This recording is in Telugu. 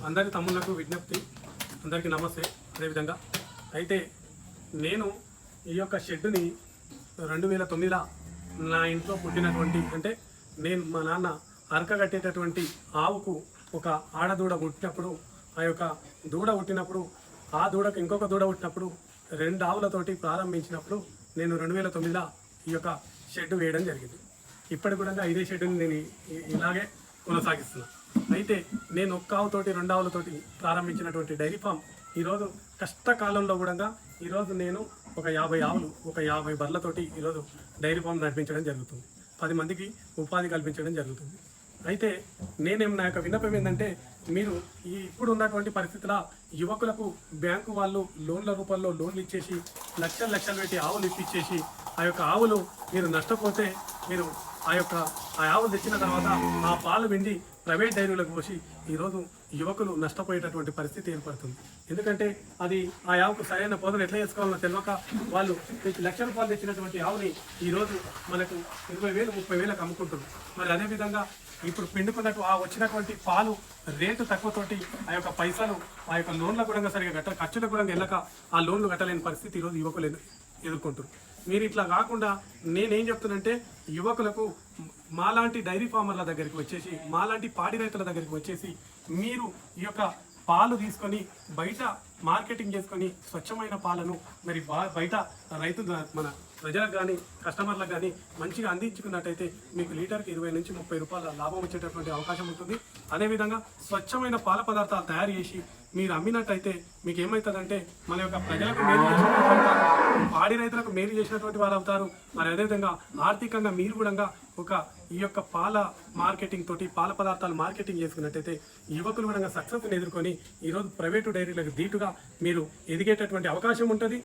అందరి తమ్ముళ్లకు విజ్ఞప్తి, అందరికీ నమస్తే. అదేవిధంగా అయితే నేను ఈ యొక్క షెడ్డుని 2009లో నా ఇంట్లో పుట్టినటువంటి, అంటే నేను మా నాన్న అరకగట్టేటటువంటి ఆవుకు ఒక ఆడదూడ పుట్టినప్పుడు, ఆ యొక్క దూడ పుట్టినప్పుడు, ఆ దూడకు ఇంకొక దూడ పుట్టినప్పుడు 2 ఆవులతోటి ప్రారంభించినప్పుడు నేను 2009లో ఈ యొక్క షెడ్ వేయడం జరిగింది. ఇప్పటి కూడా ఇదే షెడ్డుని నేను ఇలాగే కొనసాగిస్తున్నాను. అయితే నేను ఒక్క ఆవుతోటి 2 ఆవులతోటి ప్రారంభించినటువంటి డైరీ ఫామ్ ఈరోజు కష్టకాలంలో కూడా ఈరోజు నేను ఒక 50 ఆవులు, ఒక 50 బర్లతోటి ఈరోజు డైరీ ఫామ్ నడిపించడం జరుగుతుంది. 10 మందికి ఉపాధి కల్పించడం జరుగుతుంది. అయితే నా యొక్క విన్నపం ఏంటంటే, మీరు ఇప్పుడు ఉన్నటువంటి పరిస్థితుల యువకులకు బ్యాంకు వాళ్ళు లోన్ల రూపంలో లోన్లు ఇచ్చేసి లక్షలు పెట్టి ఆవులు ఇప్పించేసి, ఆ యొక్క ఆవులు మీరు నష్టపోతే మీరు ఆ ఆవులు తెచ్చిన తర్వాత ఆ పాలు పిండి ప్రైవేట్ డైరీలకు పోసి ఈరోజు యువకులు నష్టపోయేటటువంటి పరిస్థితి ఏర్పడుతుంది. ఎందుకంటే అది ఆ ఆవుకు సరైన పోదన ఎట్లా చేసుకోవాలో తెలియక వాళ్ళు లక్షల రూపాయలు తెచ్చినటువంటి ఆవుని ఈరోజు మనకు 20,000 30,000కు అమ్ముకుంటున్నారు. మరి అదేవిధంగా ఇప్పుడు పిండుకున్నట్టు వచ్చినటువంటి పాలు రేటు తక్కువతోటి ఆ యొక్క పైసలు ఆ యొక్క లోన్ల కూడా సరిగా ఖర్చులకు కూడా వెళ్ళక ఆ లోన్లు కట్టలేని పరిస్థితి ఈరోజు యువకులు ఎదుర్కొంటారు. మీరు ఇట్లా కాకుండా నేనేం చెప్తున్నంటే, యువకులకు మాలాంటి డైరీ ఫార్మర్ల దగ్గరికి వచ్చేసి, మాలాంటి పాడి రైతుల దగ్గరికి వచ్చేసి మీరు ఈ యొక్క పాలు తీసుకొని బయట మార్కెటింగ్ చేసుకొని స్వచ్ఛమైన పాలను మరి బయట మన ప్రజలకు కానీ కస్టమర్లకు కానీ మంచిగా అందించుకున్నట్టయితే మీకు లీటర్కి 20 నుంచి 30 రూపాయల లాభం వచ్చేటటువంటి అవకాశం ఉంటుంది. అదేవిధంగా స్వచ్ఛమైన పాల పదార్థాలు తయారు చేసి మీరు అమ్మినట్టయితే మీకు ఏమవుతుందంటే, మన యొక్క ప్రజలకు మేలు చేసినటువంటి అవుతారు, పాడి రైతులకు మేలు చేసినటువంటి వారు అవుతారు. మరి అదేవిధంగా ఆర్థికంగా మీరు కూడా ఈ యొక్క పాల మార్కెటింగ్ తోటి పాల పదార్థాలు మార్కెటింగ్ చేసుకున్నట్టయితే యువకులు కూడా సక్సెస్ని ఎదుర్కొని ఈరోజు ప్రైవేటు డైరీలకు ధీటుగా మీరు ఎదిగేటటువంటి అవకాశం ఉంటుంది.